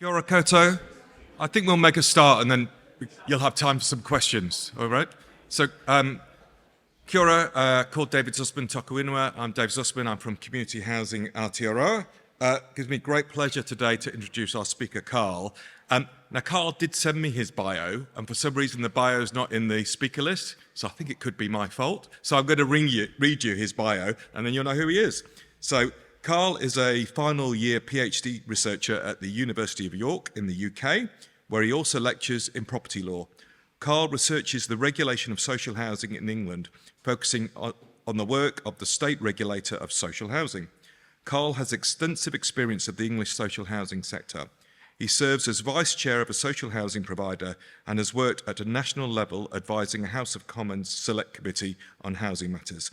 Kia ora koutou. I think we'll make a start and then you'll have time for some questions, all right? So, kia ora, called David Zussman Tokuinua. I'm Dave Zussman, I'm from Community Housing Aotearoa. Gives me great pleasure today to introduce our speaker, Carl. Now, Carl did send me his bio, and for some reason the bio is not in the speaker list, so I think it could be my fault. So I'm going to read you his bio, and then you'll know who he is. So, Carl is a final year PhD researcher at the University of York in the UK, where he also lectures in property law. Carl researches the regulation of social housing in England, focusing on the work of the state regulator of social housing. Carl has extensive experience of the English social housing sector. He serves as vice chair of a social housing provider and has worked at a national level advising a House of Commons Select Committee on housing matters.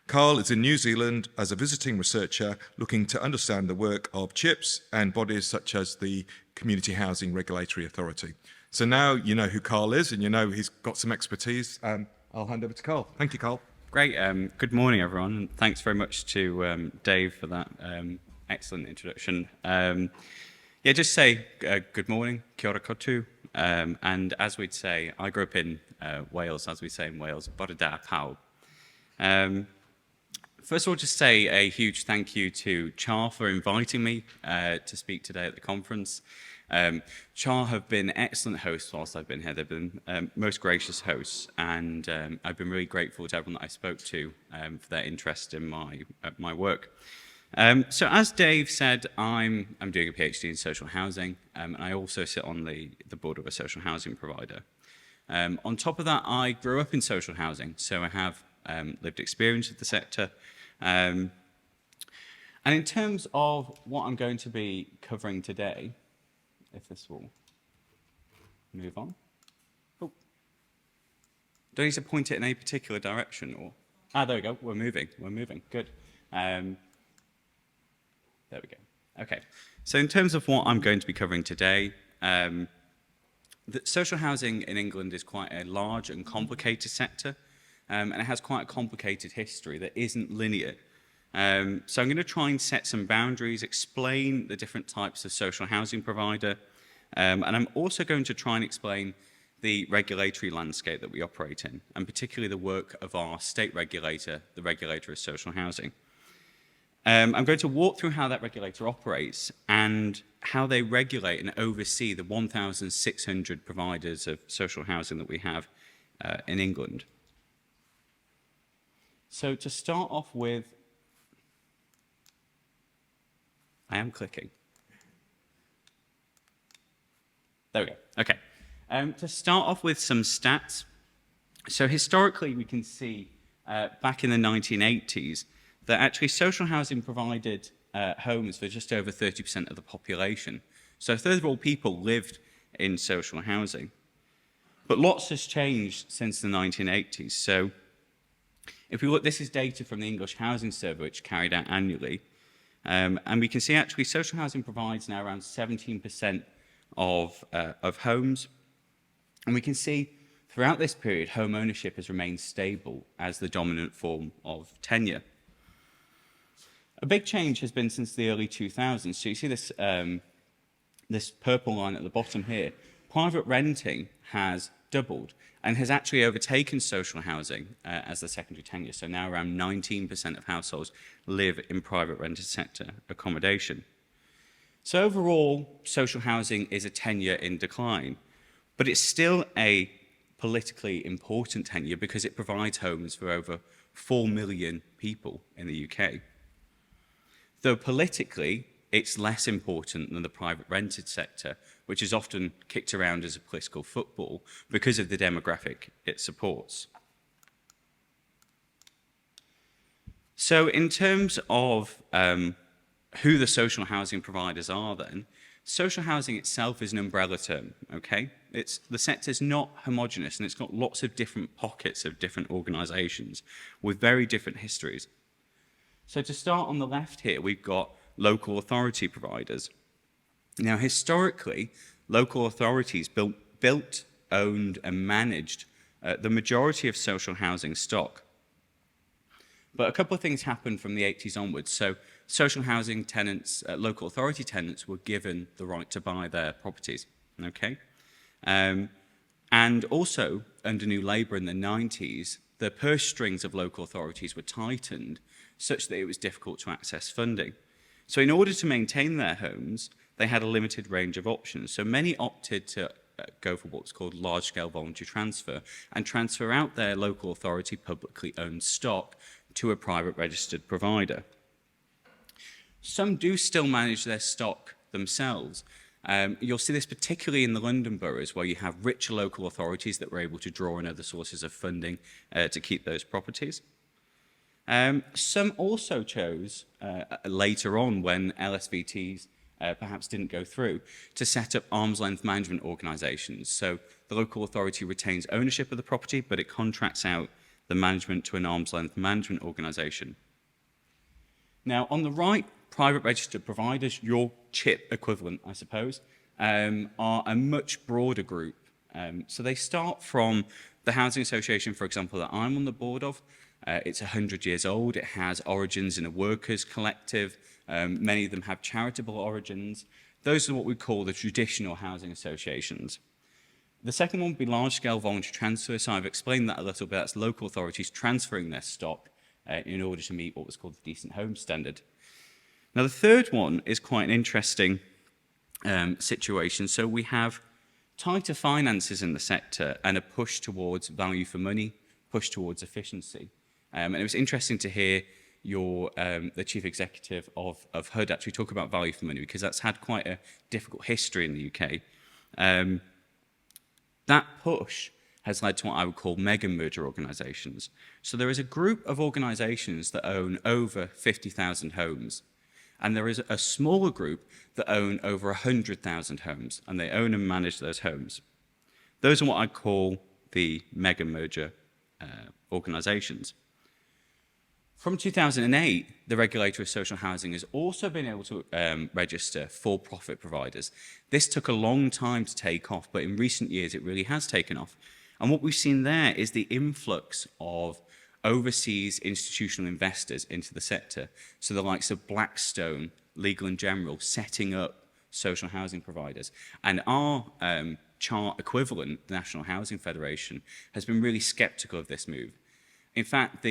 Carl is in New Zealand as a visiting researcher looking to understand the work of CHIPS and bodies such as the Community Housing Regulatory Authority. So now you know who Carl is and you know he's got some expertise. I'll hand over to Carl. Thank you, Carl. Great. Good morning, everyone. And thanks very much to Dave for that excellent introduction. Just say good morning, kia ora koutou. And as we'd say, I grew up in Wales, as we say in Wales, bore da pawb. First of all, just say a huge thank you to CHAR for inviting me to speak today at the conference. CHAR have been excellent hosts whilst I've been here. They've been most gracious hosts, and I've been really grateful to everyone that I spoke to for their interest in my work. So as Dave said, I'm doing a PhD in social housing, and I also sit on the board of a social housing provider. On top of that, I grew up in social housing, so I have lived experience with the sector. And in terms of what I'm going to be covering today, if this will move on. Oh. Do I need to point it in a particular direction? Or there we go. We're moving. Good. There we go. Okay. So in terms of what I'm going to be covering today, the social housing in England is quite a large and complicated sector. And it has quite a complicated history that isn't linear. So I'm going to try and set some boundaries, explain the different types of social housing provider, and I'm also going to try and explain the regulatory landscape that we operate in, and particularly the work of our state regulator, the regulator of social housing. I'm going to walk through how that regulator operates and how they regulate and oversee the 1,600 providers of social housing that we have in England. So to start off with, I am clicking. There we go. Okay. To start off with some stats. So historically, we can see back in the 1980s that actually social housing provided homes for just over 30% of the population. So a third of all people lived in social housing. But lots has changed since the 1980s. So if we look, this is data from the English Housing Survey, which is carried out annually. And we can see actually social housing provides now around 17% of homes. And we can see throughout this period, home ownership has remained stable as the dominant form of tenure. A big change has been since the early 2000s. So you see this, this purple line at the bottom here. Private renting has doubled and has actually overtaken social housing as the secondary tenure. So now around 19% of households live in private rented sector accommodation. So overall, social housing is a tenure in decline, but it's still a politically important tenure because it provides homes for over 4 million people in the UK. Though politically, it's less important than the private rented sector, which is often kicked around as a political football because of the demographic it supports. So in terms of who the social housing providers are then, social housing itself is an umbrella term, okay? The sector's not homogenous and it's got lots of different pockets of different organisations with very different histories. So to start on the left here, we've got local authority providers. Now, historically, local authorities built, owned, and managed the majority of social housing stock. But a couple of things happened from the 80s onwards. So social housing tenants, local authority tenants, were given the right to buy their properties. Okay, and also under New Labour in the 90s, the purse strings of local authorities were tightened such that it was difficult to access funding. So in order to maintain their homes, they had a limited range of options. So many opted to go for what's called large-scale voluntary transfer and transfer out their local authority publicly owned stock to a private registered provider. Some do still manage their stock themselves. You'll see this particularly in the London boroughs, where you have richer local authorities that were able to draw on other sources of funding to keep those properties. Some also chose, later on when LSVTs perhaps didn't go through, to set up arm's-length management organisations. So the local authority retains ownership of the property, but it contracts out the management to an arm's-length management organisation. Now, on the right, private registered providers, your CHIP equivalent, I suppose, are a much broader group. So they start from the housing association, for example, that I'm on the board of. It's 100 years old. It has origins in a workers' collective. Many of them have charitable origins. Those are what we call the traditional housing associations. The second one would be large-scale voluntary transfer. So I've explained that a little bit. That's local authorities transferring their stock in order to meet what was called the Decent Home Standard. Now, the third one is quite an interesting situation. So we have tighter finances in the sector and a push towards value for money, push towards efficiency. And it was interesting to hear the chief executive of HUD actually talk about value for money, because that's had quite a difficult history in the UK. That push has led to what I would call mega merger organisations. So there is a group of organisations that own over 50,000 homes, and there is a smaller group that own over 100,000 homes, and they own and manage those homes. Those are what I call the mega merger organisations. From 2008, the regulator of social housing has also been able to register for-profit providers. This took a long time to take off, but in recent years it really has taken off. And what we've seen there is the influx of overseas institutional investors into the sector. So the likes of Blackstone, Legal & General, setting up social housing providers. And our chart equivalent, the National Housing Federation, has been really skeptical of this move. In fact,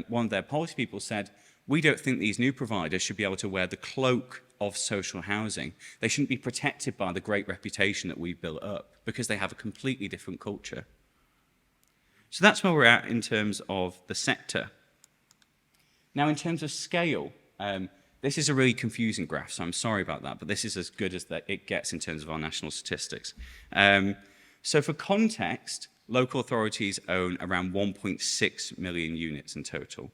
one of their policy people said, we don't think these new providers should be able to wear the cloak of social housing. They shouldn't be protected by the great reputation that we've built up, because they have a completely different culture. So that's where we're at in terms of the sector. Now, in terms of scale, this is a really confusing graph, so I'm sorry about that, but this is as good as it gets in terms of our national statistics. So for context, local authorities own around 1.6 million units in total.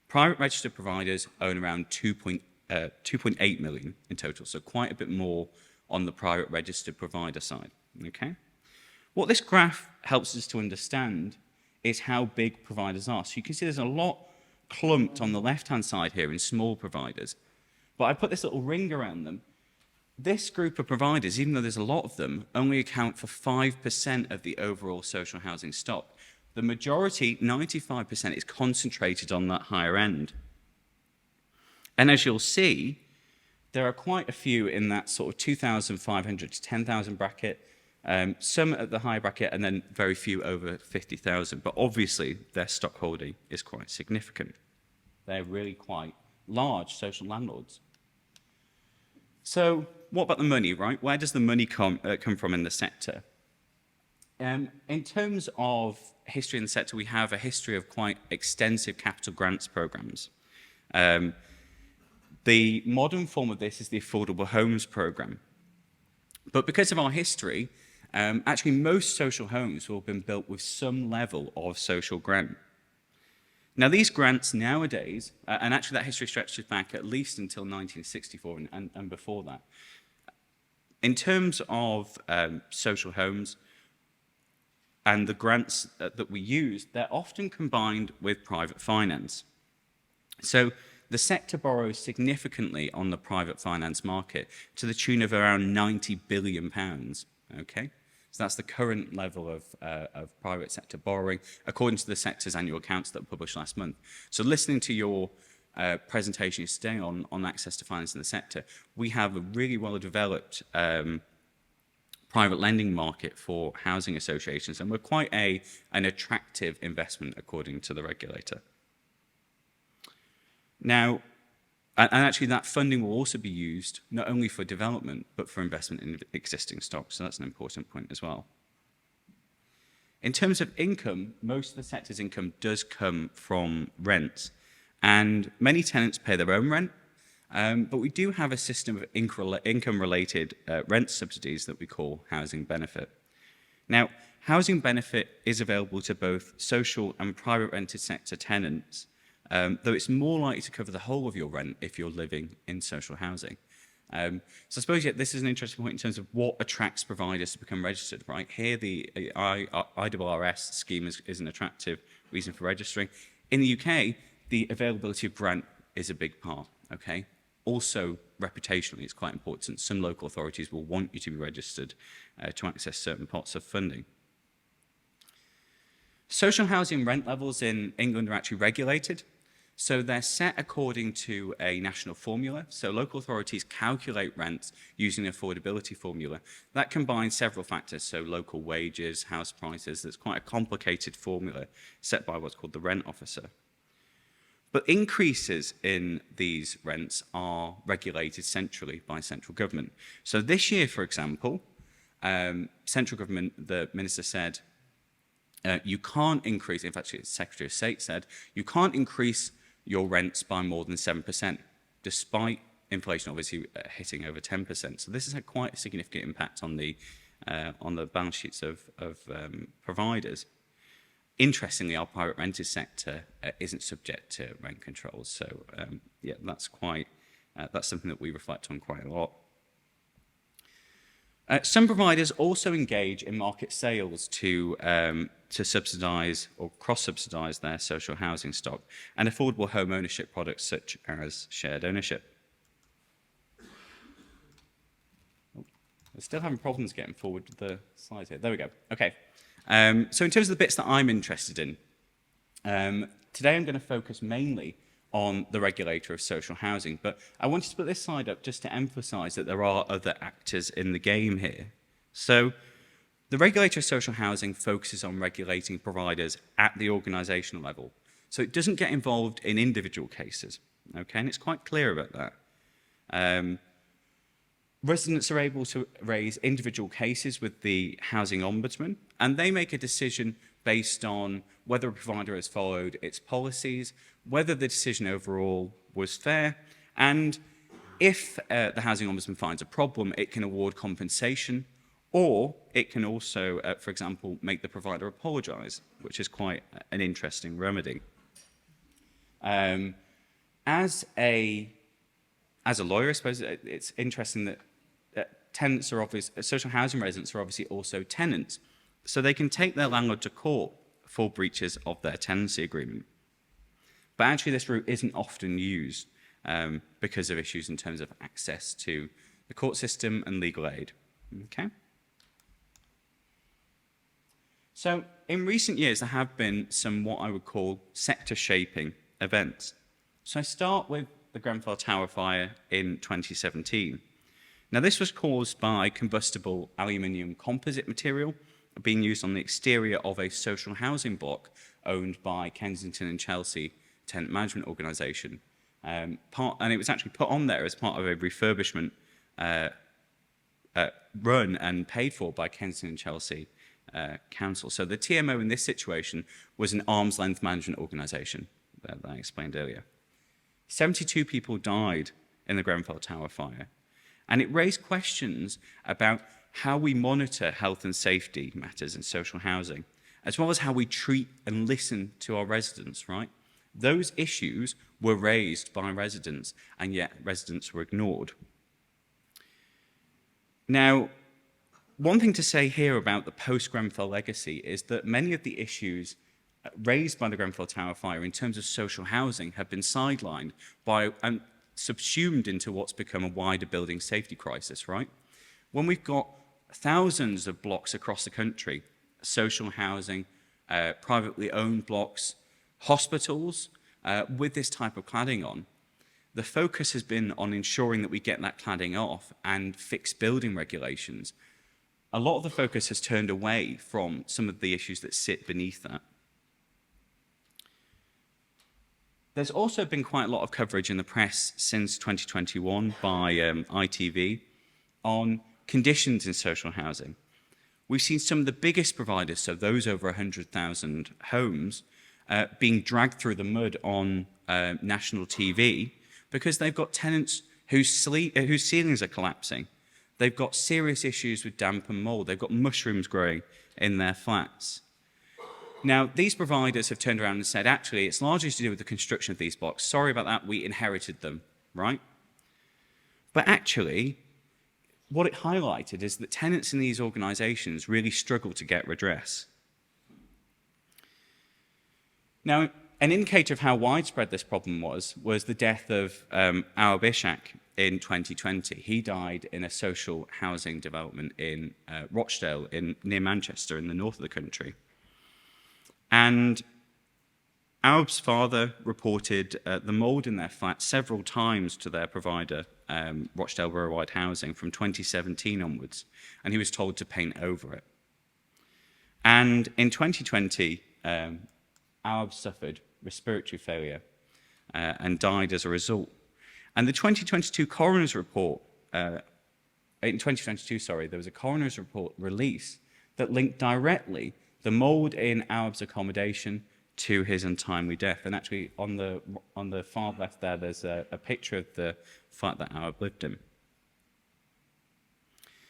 Private registered providers own around 2.8 million in total, so quite a bit more on the private registered provider side. Okay? What this graph helps us to understand is how big providers are. So you can see there's a lot clumped on the left-hand side here in small providers. But I put this little ring around them. This group of providers, even though there's a lot of them, only account for 5% of the overall social housing stock. The majority, 95%, is concentrated on that higher end. And as you'll see, there are quite a few in that sort of 2,500 to 10,000 bracket, some at the high bracket, and then very few over 50,000. But obviously, their stock holding is quite significant. They're really quite large social landlords. So what about the money, right? Where does the money come from in the sector? In terms of history in the sector, we have a history of quite extensive capital grants programs. The modern form of this is the Affordable Homes Programme. But because of our history, actually most social homes will have been built with some level of social grant. Now, these grants nowadays, and actually that history stretches back at least until 1964 and before that. In terms of social homes and the grants that we use, they're often combined with private finance. So the sector borrows significantly on the private finance market to the tune of around £90 billion, okay? So that's the current level of private sector borrowing, according to the sector's annual accounts that were published last month. So listening to your presentation today on access to finance in the sector, we have a really well-developed private lending market for housing associations, and we're quite an attractive investment according to the regulator. Now, and actually that funding will also be used not only for development, but for investment in existing stocks, so that's an important point as well. In terms of income, most of the sector's income does come from rent, and many tenants pay their own rent, but we do have a system of income-related rent subsidies that we call housing benefit. Now, housing benefit is available to both social and private rented sector tenants, though it's more likely to cover the whole of your rent if you're living in social housing. So I suppose this is an interesting point in terms of what attracts providers to become registered, right? Here, the IRRS scheme is an attractive reason for registering. In the UK, the availability of grant is a big part, okay? Also, reputationally, it's quite important. Some local authorities will want you to be registered to access certain pots of funding. Social housing rent levels in England are actually regulated. So they're set according to a national formula. So local authorities calculate rents using an affordability formula. That combines several factors, so local wages, house prices. It's quite a complicated formula set by what's called the rent officer. But increases in these rents are regulated centrally by central government. So this year, for example, central government, the minister said, you can't increase, in fact, the Secretary of State said, you can't increase your rents by more than 7%, despite inflation obviously hitting over 10%. So this has had quite a significant impact on the balance sheets of providers. Interestingly, our private rented sector isn't subject to rent controls. So yeah, that's something that we reflect on quite a lot. Some providers also engage in market sales to subsidise or cross-subsidise their social housing stock and affordable home ownership products such as shared ownership. Oh, we're still having problems getting forward with the slides here. There we go. Okay. So in terms of the bits that I'm interested in, today I'm going to focus mainly on the regulator of social housing, but I wanted to put this slide up just to emphasise that there are other actors in the game here. So the regulator of social housing focuses on regulating providers at the organisational level. So it doesn't get involved in individual cases, okay? And it's quite clear about that. Residents are able to raise individual cases with the Housing Ombudsman, and they make a decision based on whether a provider has followed its policies, whether the decision overall was fair, and if the Housing Ombudsman finds a problem, it can award compensation, or it can also, for example, make the provider apologise, which is quite an interesting remedy. As a lawyer, I suppose it's interesting that tenants are obviously, social housing residents are obviously also tenants, so they can take their landlord to court for breaches of their tenancy agreement. But actually this route isn't often used because of issues in terms of access to the court system and legal aid. Okay? So in recent years, there have been some what I would call sector-shaping events. So I start with the Grenfell Tower fire in 2017. Now this was caused by combustible aluminium composite material being used on the exterior of a social housing block owned by Kensington and Chelsea Tenant Management Organisation. And it was actually put on there as part of a refurbishment run and paid for by Kensington and Chelsea Council. So the TMO in this situation was an arm's length management organisation that I explained earlier. 72 people died in the Grenfell Tower fire. And it raised questions about how we monitor health and safety matters in social housing, as well as how we treat and listen to our residents, right? Those issues were raised by residents, and yet residents were ignored. Now, one thing to say here about the post-Grenfell legacy is that many of the issues raised by the Grenfell Tower fire in terms of social housing have been sidelined by and subsumed into what's become a wider building safety crisis, right? When we've got thousands of blocks across the country, social housing, privately owned blocks, hospitals, with this type of cladding on, the focus has been on ensuring that we get that cladding off and fix building regulations. A lot of the focus has turned away from some of the issues that sit beneath that. There's also been quite a lot of coverage in the press since 2021 by ITV on conditions in social housing. We've seen some of the biggest providers, so those over 100,000 homes, being dragged through the mud on national TV because they've got tenants whose ceilings are collapsing. They've got serious issues with damp and mold. They've got mushrooms growing in their flats. Now, these providers have turned around and said, actually, it's largely to do with the construction of these blocks. Sorry about that, we inherited them, right? But actually, what it highlighted is that tenants in these organisations really struggle to get redress. Now, an indicator of how widespread this problem was the death of Awab Ishak in 2020. He died in a social housing development in Rochdale, near Manchester, in the north of the country. And Awab's father reported the mould in their flat several times to their provider, Rochdale Borough-wide Housing, from 2017 onwards, and he was told to paint over it. And in 2020, Awab suffered respiratory failure and died as a result. And the 2022 coroner's report, in 2022, there was a coroner's report released that linked directly the mould in Awab's accommodation to his untimely death. And actually, on the far left there, there's a picture of the flat that Awab lived in.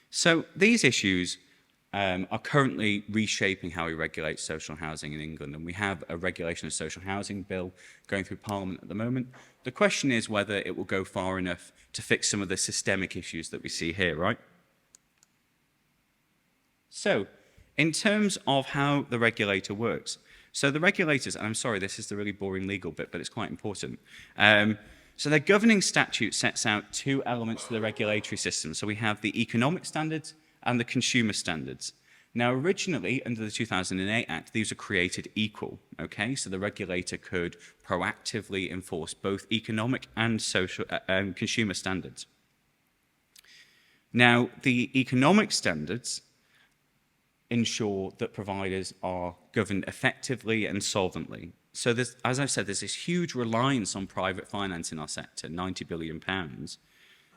So these issues are currently reshaping how we regulate social housing in England, and we have a regulation of social housing bill going through Parliament at the moment. The question is whether it will go far enough to fix some of the systemic issues that we see here, right? So, in terms of how the regulator works, so the regulators, and I'm sorry, this is the really boring legal bit, but it's quite important. So their governing statute sets out two elements to the regulatory system. So we have the economic standards and the consumer standards. Now, originally, under the 2008 Act, these were created equal, okay? So the regulator could proactively enforce both economic and social consumer standards. Now, the economic standards ensure that providers are governed effectively and solvently. So there's, as I've said, there's this huge reliance on private finance in our sector, £90 billion.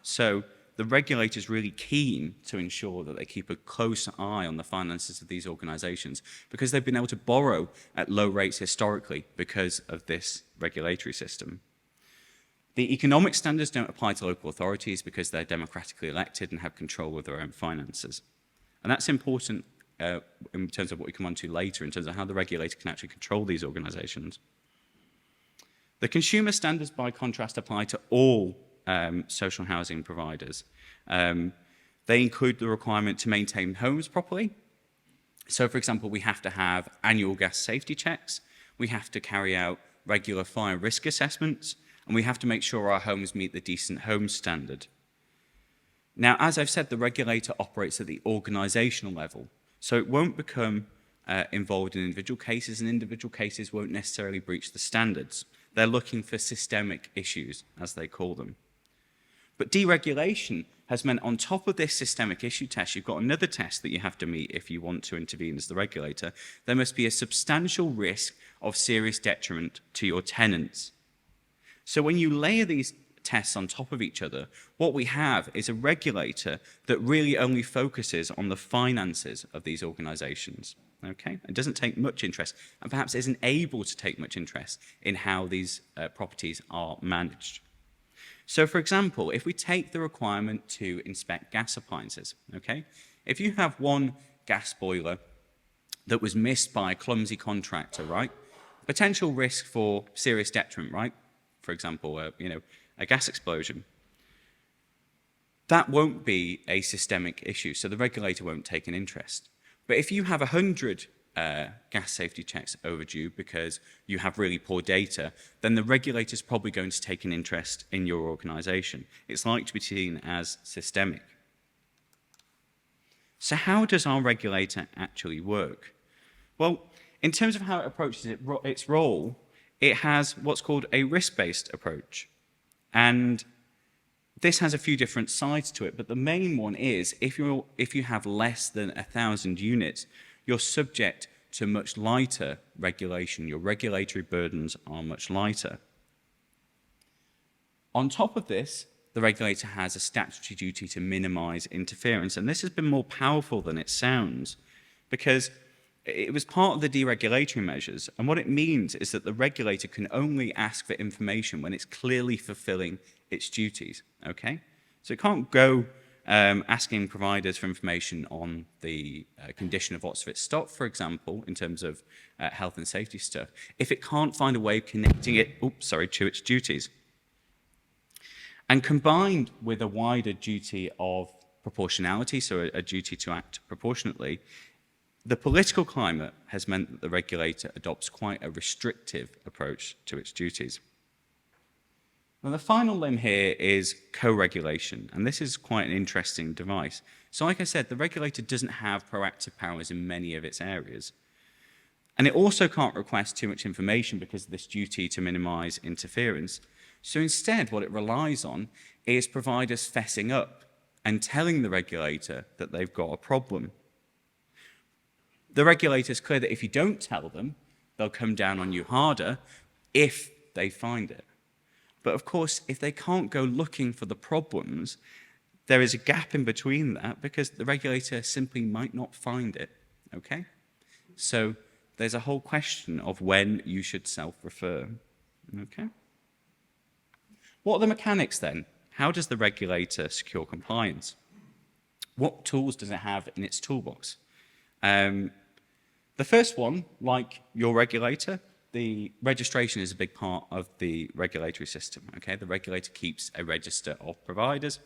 So the regulator is really keen to ensure that they keep a close eye on the finances of these organisations because they've been able to borrow at low rates historically because of this regulatory system. The economic standards don't apply to local authorities because they're democratically elected and have control of their own finances. And that's important in terms of what we come on to later, in terms of how the regulator can actually control these organisations. The consumer standards, by contrast, apply to all social housing providers. They include the requirement to maintain homes properly. So, for example, we have to have annual gas safety checks, we have to carry out regular fire risk assessments, and we have to make sure our homes meet the Decent Homes Standard. Now, as I've said, the regulator operates at the organisational level, so it won't become involved in individual cases, and individual cases won't necessarily breach the standards. They're looking for systemic issues, as they call them. But deregulation has meant on top of this systemic issue test, you've got another test that you have to meet if you want to intervene as the regulator. There must be a substantial risk of serious detriment to your tenants. So when you layer these tests on top of each other, what we have is a regulator that really only focuses on the finances of these organisations. Okay? It doesn't take much interest, and perhaps isn't able to take much interest in how these properties are managed. So, for example, if we take the requirement to inspect gas appliances, okay? If you have one gas boiler that was missed by a clumsy contractor, right? Potential risk for serious detriment, right? For example, a gas explosion. That won't be a systemic issue, so the regulator won't take an interest. But if you have 100 gas safety checks overdue because you have really poor data, then the regulator is probably going to take an interest in your organisation. It's likely to be seen as systemic. So how does our regulator actually work? Well, in terms of how it approaches its role, it has what's called a risk-based approach. And this has a few different sides to it, but the main one is if you have less than 1,000 units, you're subject to much lighter regulation. Your regulatory burdens are much lighter. On top of this, the regulator has a statutory duty to minimize interference, and this has been more powerful than it sounds because it was part of the deregulatory measures, and what it means is that the regulator can only ask for information when it's clearly fulfilling its duties, okay? So it can't go asking providers for information on the condition of lots of its stock, for example, in terms of health and safety stuff, if it can't find a way of connecting it, to its duties. And combined with a wider duty of proportionality, so a duty to act proportionately, the political climate has meant that the regulator adopts quite a restrictive approach to its duties. Now, the final limb here is co-regulation, and this is quite an interesting device. So like I said, the regulator doesn't have proactive powers in many of its areas. And it also can't request too much information because of this duty to minimize interference. So instead, what it relies on is providers fessing up and telling the regulator that they've got a problem. The regulator is clear that if you don't tell them, they'll come down on you harder if they find it. But of course, if they can't go looking for the problems, there is a gap in between that because the regulator simply might not find it, okay? So there's a whole question of when you should self-refer, okay? What are the mechanics then? How does the regulator secure compliance? What tools does it have in its toolbox? The first one, like your regulator, the registration is a big part of the regulatory system, okay? The regulator keeps a register of providers.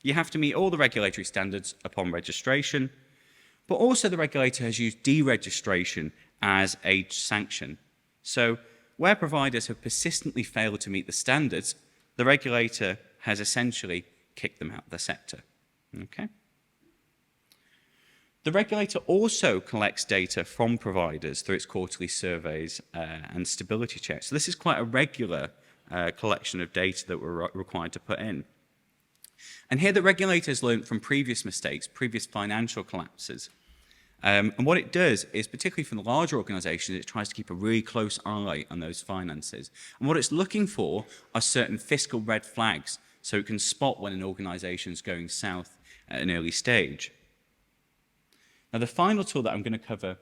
You have to meet all the regulatory standards upon registration, but also the regulator has used deregistration as a sanction. So where providers have persistently failed to meet the standards, the regulator has essentially kicked them out of the sector, okay? The regulator also collects data from providers through its quarterly surveys and stability checks. So this is quite a regular collection of data that we're required to put in. And here the regulator has learned from previous mistakes, previous financial collapses. And what it does is, particularly for the larger organizations, it tries to keep a really close eye on those finances. And what it's looking for are certain fiscal red flags so it can spot when an organization is going south at an early stage. Now, the final tool that I'm going to cover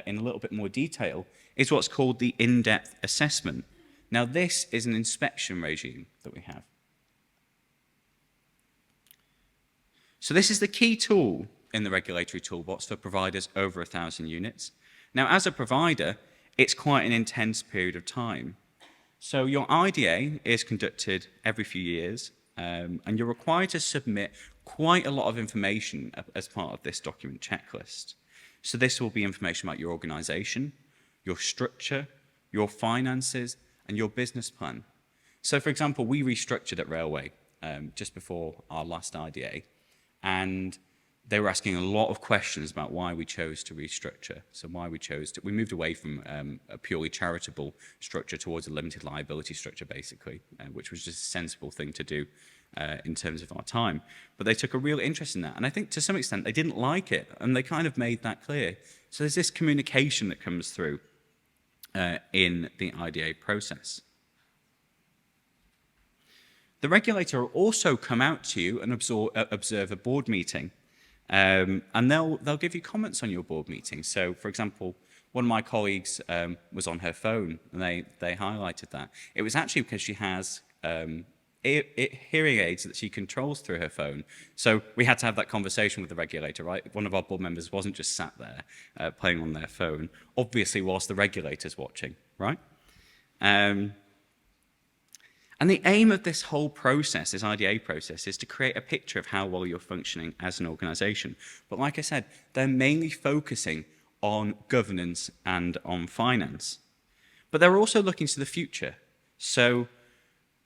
in a little bit more detail is what's called the in-depth assessment. Now, this is an inspection regime that we have. So this is the key tool in the regulatory toolbox for providers over 1,000 units. Now, as a provider, it's quite an intense period of time. So your IDA is conducted every few years, and you're required to submit quite a lot of information as part of this document checklist. So this will be information about your organization, your structure, your finances, and your business plan. So for example, we restructured at Railway just before our last IDA, and they were asking a lot of questions about why we chose to restructure. So why we chose to, we moved away from a purely charitable structure towards a limited liability structure, basically, which was just a sensible thing to do in terms of our time. But they took a real interest in that. And I think to some extent they didn't like it, and they kind of made that clear. So there's this communication that comes through in the IDA process. The regulator will also come out to you and observe a board meeting. And they'll give you comments on your board meeting. So, for example, one of my colleagues was on her phone, and they highlighted that. It was actually because she has hearing aids that she controls through her phone. So we had to have that conversation with the regulator, right? One of our board members wasn't just sat there playing on their phone, obviously whilst the regulator's watching, right? And the aim of this whole process, this IDA process, is to create a picture of how well you're functioning as an organization. But like I said, they're mainly focusing on governance and on finance. But they're also looking to the future. So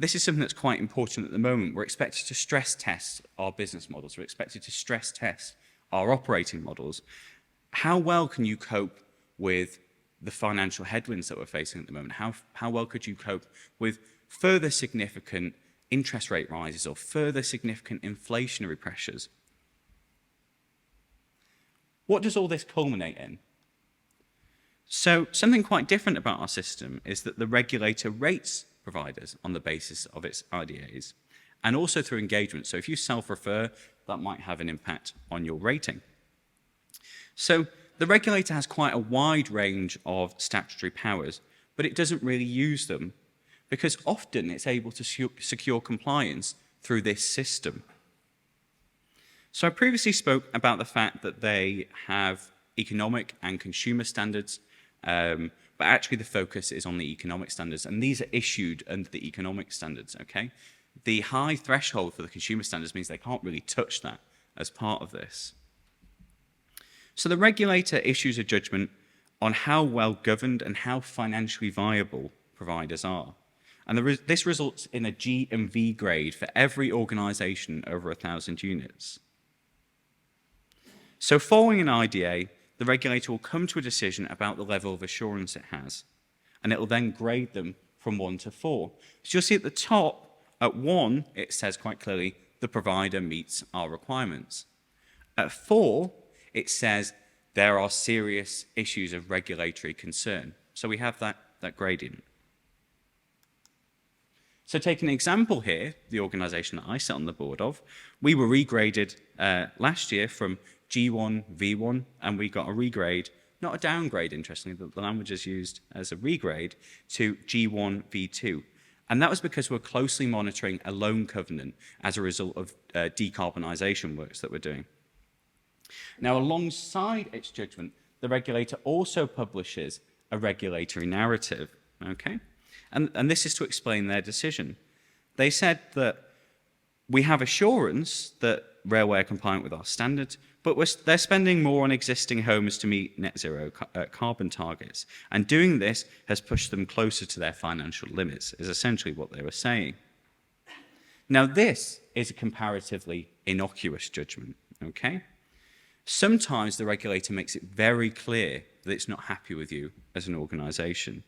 this is something that's quite important at the moment. We're expected to stress test our business models. We're expected to stress test our operating models. How well can you cope with the financial headwinds that we're facing at the moment? How well could you cope with further significant interest rate rises or further significant inflationary pressures? What does all this culminate in? So something quite different about our system is that the regulator rates providers on the basis of its IDAs and also through engagement. So if you self-refer, that might have an impact on your rating. So the regulator has quite a wide range of statutory powers, but it doesn't really use them because often it's able to secure compliance through this system. So I previously spoke about the fact that they have economic and consumer standards, but actually the focus is on the economic standards, and these are issued under the economic standards, okay? The high threshold for the consumer standards means they can't really touch that as part of this. So the regulator issues a judgment on how well governed and how financially viable providers are. And this results in a G and V grade for every organisation over 1,000 units. So following an IDA, the regulator will come to a decision about the level of assurance it has, and it will then grade them from 1 to 4. So you'll see at the top, at 1, it says quite clearly, the provider meets our requirements. At 4, it says there are serious issues of regulatory concern. So we have that gradient. So take an example here, the organisation that I sit on the board of. We were regraded last year from G1, V1, and we got a regrade, not a downgrade, interestingly, the language is used as a regrade, to G1, V2. And that was because we're closely monitoring a loan covenant as a result of decarbonisation works that we're doing. Now, alongside its judgment, the regulator also publishes a regulatory narrative, okay? And this is to explain their decision. They said that we have assurance that railway are compliant with our standards, but they're spending more on existing homes to meet net zero carbon targets. And doing this has pushed them closer to their financial limits, is essentially what they were saying. Now, this is a comparatively innocuous judgment, okay? Sometimes the regulator makes it very clear that it's not happy with you as an organisation.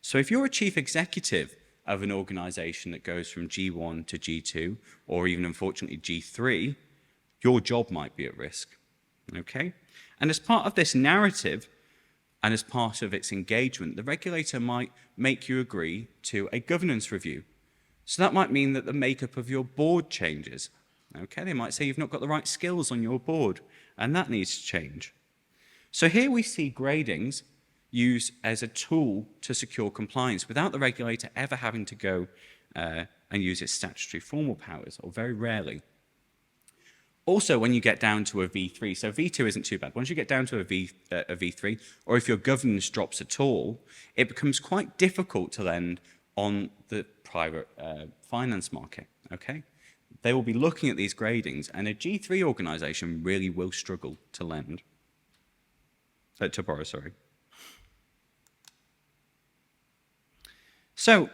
So if you're a chief executive of an organisation that goes from G1 to G2, or even unfortunately G3, your job might be at risk, okay? And as part of this narrative, and as part of its engagement, the regulator might make you agree to a governance review. So that might mean that the makeup of your board changes, okay? They might say you've not got the right skills on your board, and that needs to change. So here we see gradings used as a tool to secure compliance without the regulator ever having to go and use its statutory formal powers, or very rarely. Also, when you get down to a V3, so V2 isn't too bad. Once you get down to a V3, or if your governance drops at all, it becomes quite difficult to lend on the private finance market, okay? They will be looking at these gradings, and a G3 organisation really will struggle to lend. To borrow, sorry. So,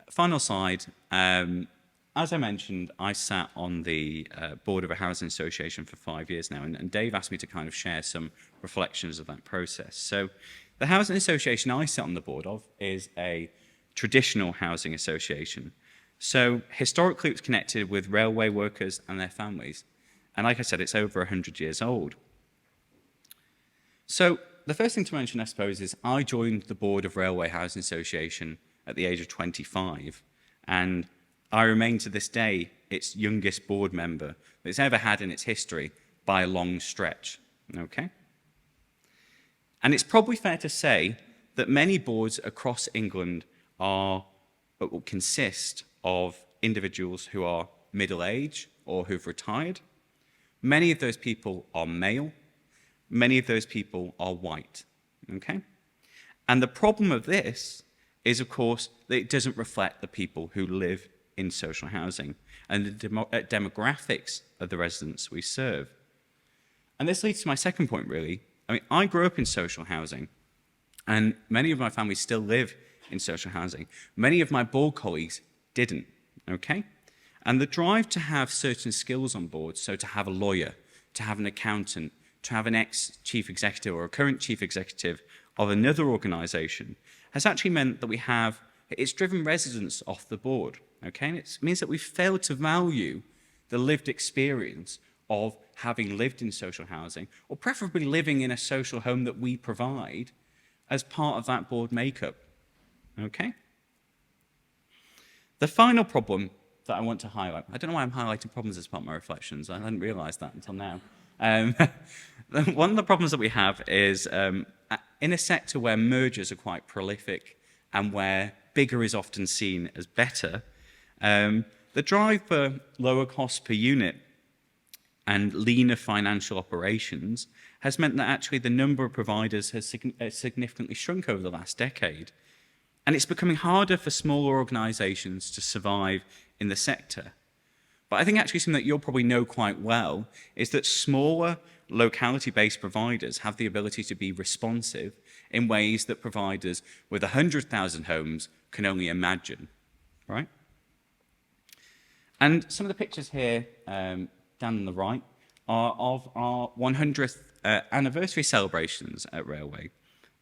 final slide. As I mentioned, I sat on the board of a housing association for 5 years now, and Dave asked me to kind of share some reflections of that process. So the housing association I sit on the board of is a traditional housing association. So historically, it was connected with railway workers and their families. And like I said, it's over 100 years old. So the first thing to mention, I suppose, is I joined the board of Railway Housing Association at the age of 25, and I remain to this day its youngest board member that it's ever had in its history by a long stretch, okay? And it's probably fair to say that many boards across England consist of individuals who are middle-aged or who've retired. Many of those people are male. Many of those people are white, okay? And the problem of this is, of course, that it doesn't reflect the people who live in social housing and the demographics of the residents we serve. And this leads to my second point, really. I mean, I grew up in social housing, and many of my family still live in social housing. Many of my board colleagues didn't, okay? And the drive to have certain skills on board, so to have a lawyer, to have an accountant, to have an ex-chief executive or a current chief executive of another organisation has actually meant that it's driven residents off the board, okay? And it means that we've failed to value the lived experience of having lived in social housing, or preferably living in a social home that we provide as part of that board makeup, okay? The final problem that I want to highlight, I don't know why I'm highlighting problems as part of my reflections, I hadn't realised that until now. One of the problems that we have is in a sector where mergers are quite prolific and where bigger is often seen as better, the drive for lower costs per unit and leaner financial operations has meant that actually the number of providers has significantly shrunk over the last decade. And it's becoming harder for smaller organisations to survive in the sector. But I think actually something that you'll probably know quite well is that smaller locality-based providers have the ability to be responsive in ways that providers with 100,000 homes can only imagine, right? And some of the pictures here down on the right are of our 100th anniversary celebrations at Railway.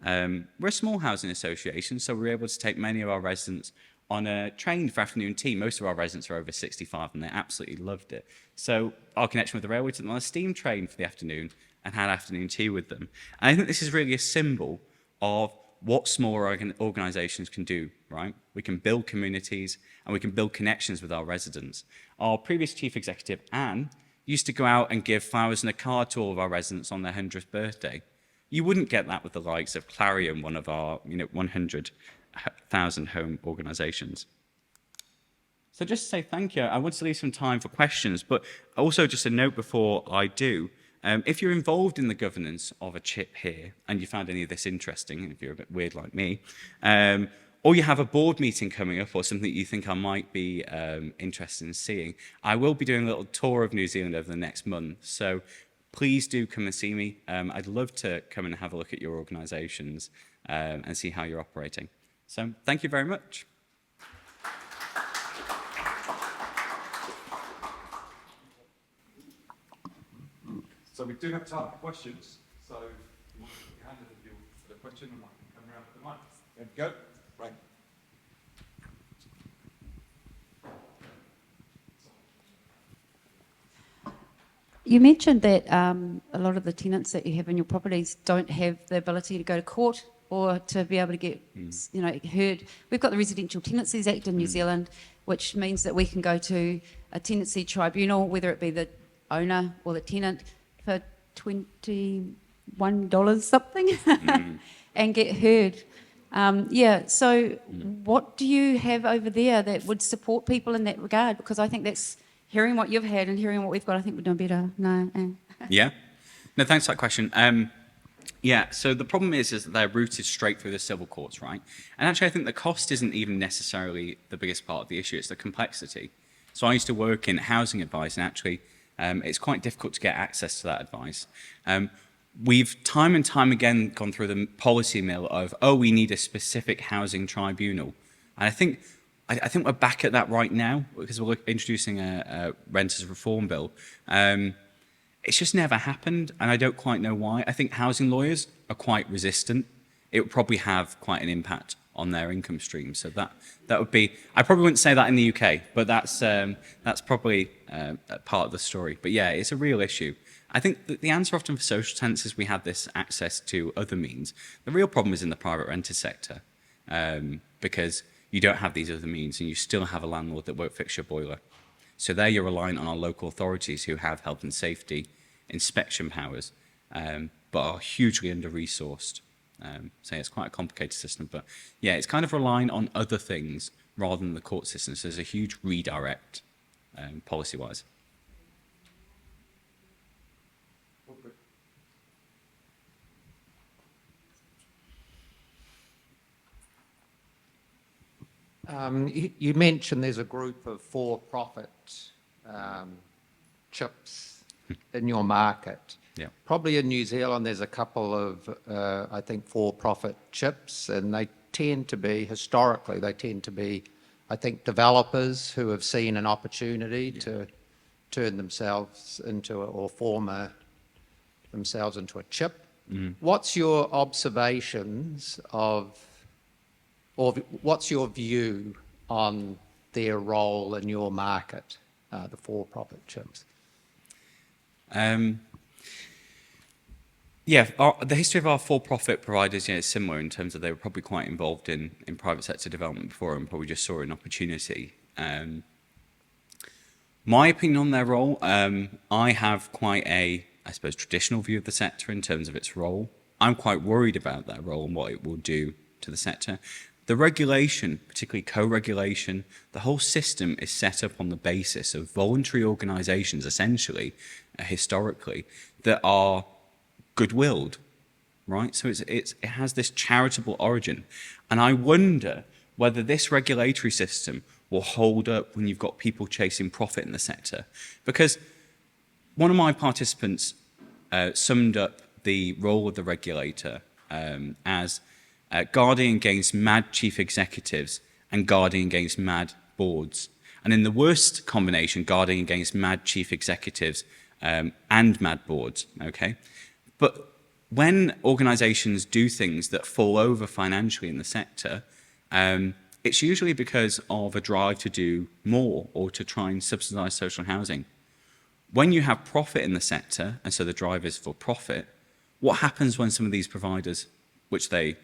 We're a small housing association, so we're able to take many of our residents on a train for afternoon tea. Most of our residents are over 65 and they absolutely loved it. So our connection with the railway took them on a steam train for the afternoon and had afternoon tea with them. And I think this is really a symbol of what smaller organisations can do, right? We can build communities and we can build connections with our residents. Our previous chief executive, Anne, used to go out and give flowers and a card to all of our residents on their 100th birthday. You wouldn't get that with the likes of Clarion, one of our 100,000 home organisations. So just to say thank you, I want to leave some time for questions, but also just a note before I do. If you're involved in the governance of a CHIP here, and you found any of this interesting, if you're a bit weird like me, or you have a board meeting coming up or something that you think I might be interested in seeing, I will be doing a little tour of New Zealand over the next month. So please do come and see me. I'd love to come and have a look at your organisations and see how you're operating. So thank you very much. So we do have time for questions. So if you want to put your hand in if you've got a question, and I can come around with the mic. There we go. Right. You mentioned that a lot of the tenants that you have in your properties don't have the ability to go to court or to be able to get, heard. We've got the Residential Tenancies Act in New Zealand, which means that we can go to a tenancy tribunal, whether it be the owner or the tenant, for $21 something, and get heard. So what do you have over there that would support people in that regard? Because I think that's, hearing what you've had and hearing what we've got, I think we're doing better. Yeah. No, thanks for that question. So the problem is that they're routed straight through the civil courts, right? And actually, I think the cost isn't even necessarily the biggest part of the issue. It's the complexity. So I used to work in housing advice, and actually, it's quite difficult to get access to that advice. We've time and time again gone through the policy mill of, we need a specific housing tribunal. And I think we're back at that right now because we're introducing a renters reform bill. It's just never happened, and I don't quite know why. I think housing lawyers are quite resistant. It would probably have quite an impact on their income stream. So that would be, I probably wouldn't say that in the UK, but that's probably a part of the story. But yeah, it's a real issue. I think that the answer often for social tenants is we have this access to other means. The real problem is in the private renter sector, because you don't have these other means and you still have a landlord that won't fix your boiler. So there you're relying on our local authorities who have health and safety inspection powers, but are hugely under-resourced. So it's quite a complicated system, but yeah, it's kind of relying on other things rather than the court system. So there's a huge redirect policy-wise. You mentioned there's a group of for-profit chips in your market. Yeah. Probably in New Zealand there's a couple of, I think, for-profit chips, and they tend to be, historically, I think, developers who have seen an opportunity to turn themselves into, themselves into a chip. What's your observations of, or what's your view on their role in your market, the for-profit chips? The history of our for-profit providers is similar in terms of they were probably quite involved in private sector development before and probably just saw an opportunity. My opinion on their role, I have quite a, I suppose, traditional view of the sector in terms of its role. I'm quite worried about that role and what it will do to the sector. The regulation, particularly co-regulation, the whole system is set up on the basis of voluntary organisations, essentially, historically, that are good-willed, right? So it has this charitable origin. And I wonder whether this regulatory system will hold up when you've got people chasing profit in the sector. Because one of my participants summed up the role of the regulator as guarding against mad chief executives and guarding against mad boards. And in the worst combination, guarding against mad chief executives and mad boards, okay? But when organizations do things that fall over financially in the sector, it's usually because of a drive to do more or to try and subsidize social housing. When you have profit in the sector, and so the drive is for profit, what happens when some of these providers, which they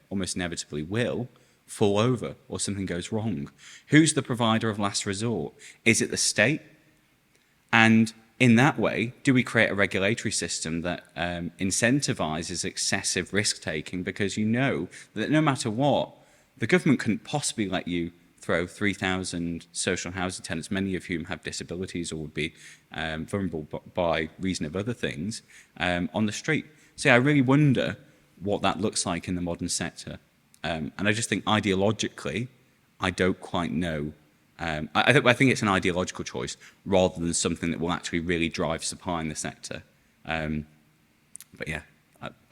almost inevitably will, fall over or something goes wrong? Who's the provider of last resort? Is it the state? And in that way, do we create a regulatory system that incentivizes excessive risk-taking because you know that no matter what, the government couldn't possibly let you throw 3,000 social housing tenants, many of whom have disabilities or would be vulnerable by reason of other things, on the street. So I really wonder what that looks like in the modern sector. And I just think ideologically, I don't quite know. I think it's an ideological choice rather than something that will actually really drive supply in the sector. But yeah,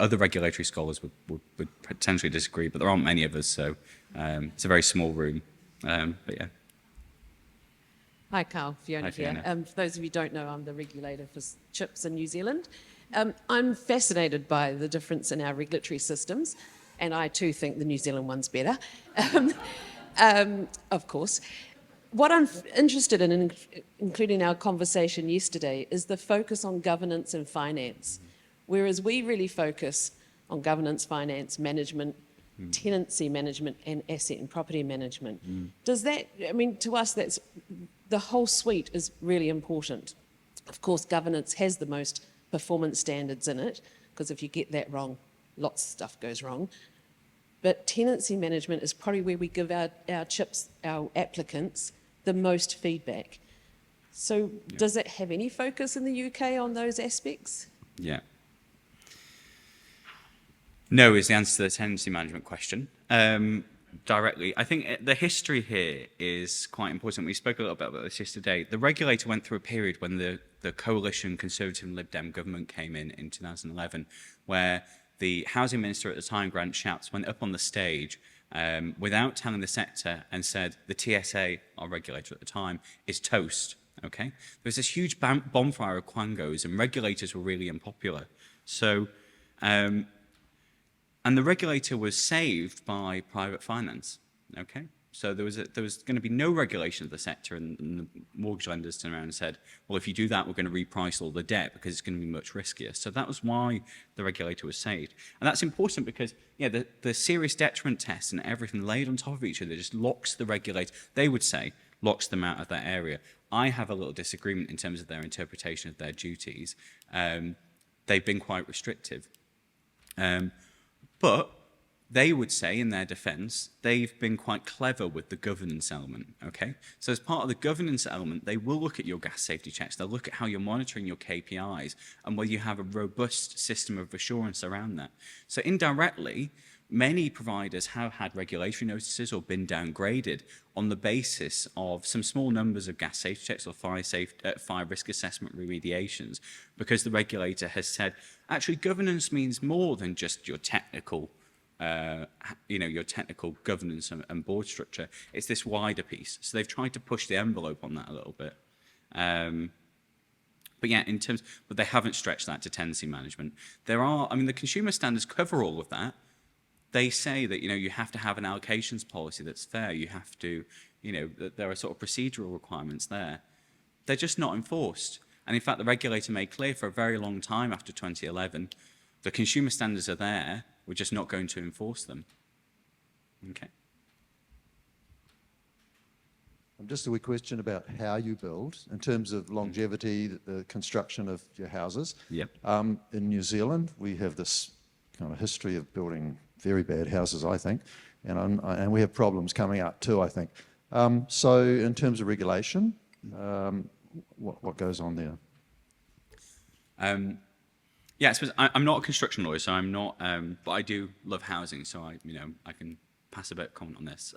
other regulatory scholars would potentially disagree, but there aren't many of us, so it's a very small room. But yeah. Hi, Carl. Fiona Hi, here. Fiona. For those of you who don't know, I'm the regulator for chips in New Zealand. I'm fascinated by the difference in our regulatory systems, and I too think the New Zealand one's better, of course. What I'm interested in, including our conversation yesterday, is the focus on governance and finance. Whereas we really focus on governance, finance, management, tenancy management, and asset and property management. Does that, I mean, to us, that's the whole suite is really important. Of course, governance has the most performance standards in it, because if you get that wrong, lots of stuff goes wrong. But tenancy management is probably where we give our chips, our applicants, the most feedback. So does it have any focus in the UK on those aspects? Yeah. No is the answer to the tenancy management question. Directly, I think the history here is quite important. We spoke a little bit about this yesterday. The regulator went through a period when the coalition Conservative and Lib Dem government came in 2011, where the housing minister at the time, Grant Shapps, went up on the stage without telling the sector and said the TSA, our regulator at the time, is toast. Okay, there was this huge bonfire of quangos, and regulators were really unpopular. So. And the regulator was saved by private finance, okay? So there was going to be no regulation of the sector, and the mortgage lenders turned around and said, well, if you do that, we're going to reprice all the debt because it's going to be much riskier. So that was why the regulator was saved. And that's important because, yeah, the serious detriment test and everything laid on top of each other just locks the regulator, they would say, locks them out of that area. I have a little disagreement in terms of their interpretation of their duties. They've been quite restrictive. But they would say, in their defense, they've been quite clever with the governance element, okay? So as part of the governance element, they will look at your gas safety checks, they'll look at how you're monitoring your KPIs and whether you have a robust system of assurance around that. So indirectly, many providers have had regulatory notices or been downgraded on the basis of some small numbers of gas safety checks or fire risk assessment remediations, because the regulator has said, actually, governance means more than just your technical, your technical governance and board structure. It's this wider piece. So they've tried to push the envelope on that a little bit. But yeah, but they haven't stretched that to tenancy management. The consumer standards cover all of that. They say that, you have to have an allocations policy that's fair. You have to, that there are sort of procedural requirements there. They're just not enforced. And in fact, the regulator made clear for a very long time after 2011, the consumer standards are there, we're just not going to enforce them. Okay. Just a wee question about how you build in terms of longevity, the construction of your houses. Yep. In New Zealand, we have this kind of history of building very bad houses, I think, and we have problems coming up too, I think. So in terms of regulation, what goes on there? Yeah, I suppose I'm not a construction lawyer, so I'm not, but I do love housing, so I can pass a bit of comment on this.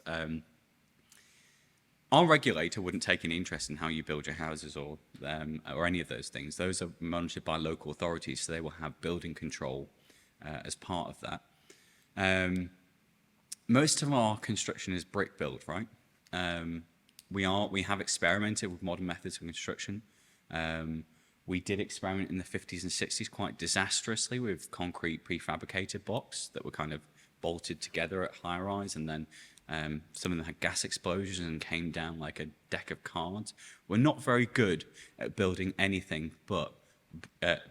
Our regulator wouldn't take any interest in how you build your houses or any of those things. Those are monitored by local authorities, so they will have building control as part of that. Most of our construction is brick built, right? We have experimented with modern methods of construction. We did experiment in the 50s and 60s quite disastrously with concrete prefabricated blocks that were kind of bolted together at high rise, and then some of them had gas explosions and came down like a deck of cards. We're not very good at building anything but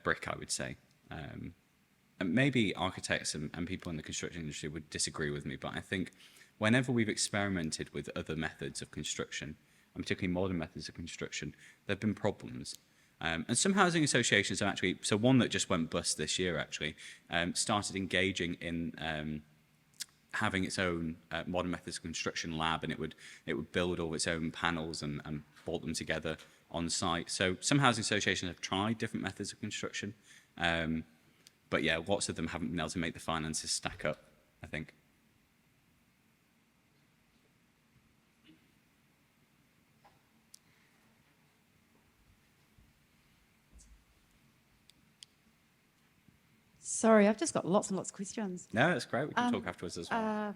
brick, I would say. And maybe architects and people in the construction industry would disagree with me, but I think whenever we've experimented with other methods of construction, and particularly modern methods of construction, there have been problems. And some housing associations have actually, so one that just went bust this year actually, started engaging in having its own modern methods of construction lab, and it would build all its own panels and bolt them together on site. So some housing associations have tried different methods of construction, but yeah, lots of them haven't been able to make the finances stack up, I think. Sorry, I've just got lots and lots of questions. No, that's great. We can talk afterwards as well.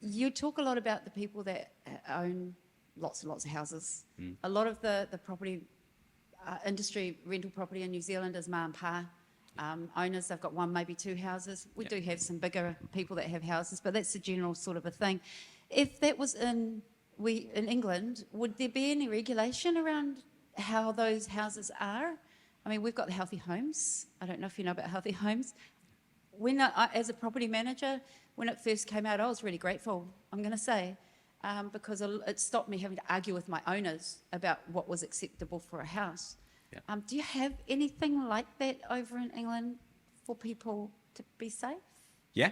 You talk a lot about the people that own lots and lots of houses. A lot of the property industry, rental property in New Zealand is ma and pa. Owners, they've got one, maybe two houses. We do have some bigger people that have houses, but that's the general sort of a thing. If that was in England, would there be any regulation around how those houses are? I mean, we've got the Healthy Homes. I don't know if you know about Healthy Homes. When as a property manager, when it first came out, I was really grateful, I'm going to say, because it stopped me having to argue with my owners about what was acceptable for a house. Yeah. Do you have anything like that over in England for people to be safe? Yeah.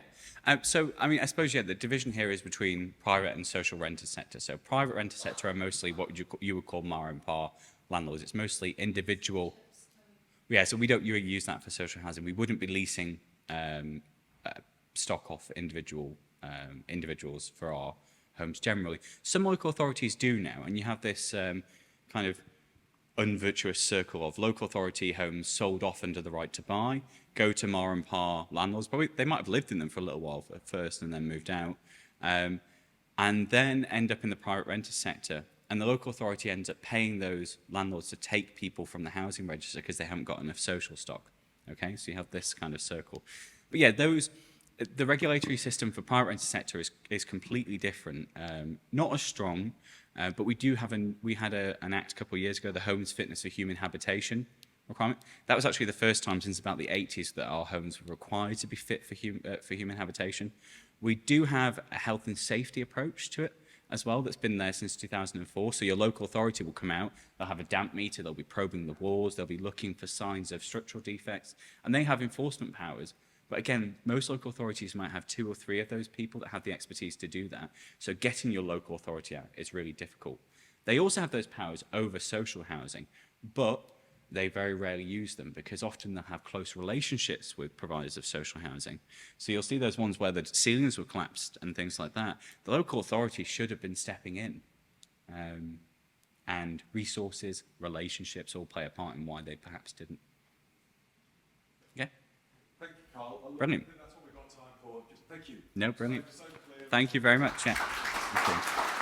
So, I mean, I suppose, yeah, the division here is between private and social renter sector. So private renter sector are mostly what you would call ma and pa landlords. It's mostly individual. Yeah, so we don't use that for social housing. We wouldn't be leasing stock off individuals for our homes generally. Some local authorities do now, and you have this kind of unvirtuous circle of local authority homes sold off under the right to buy, go to ma and pa landlords. Probably they might have lived in them for a little while at first and then moved out, and then end up in the private renter sector. And the local authority ends up paying those landlords to take people from the housing register because they haven't got enough social stock. Okay, so you have this kind of circle. But yeah, the regulatory system for private renter sector is completely different. Not as strong, but we had an act a couple of years ago, the Homes Fitness for Human Habitation requirement. That was actually the first time since about the 80s that our homes were required to be fit for human habitation. We do have a health and safety approach to it as well that's been there since 2004. So your local authority will come out, they'll have a damp meter, they'll be probing the walls, they'll be looking for signs of structural defects, and they have enforcement powers. But again, most local authorities might have 2 or 3 of those people that have the expertise to do that. So getting your local authority out is really difficult. They also have those powers over social housing, but they very rarely use them because often they'll have close relationships with providers of social housing. So you'll see those ones where the ceilings were collapsed and things like that. The local authority should have been stepping in. And resources, relationships all play a part in why they perhaps didn't. Yeah? Thank you, Carl. Brilliant. I think that's what we've got time for. Thank you. No, brilliant. So clear. Thank you very much. Yeah. Thank you.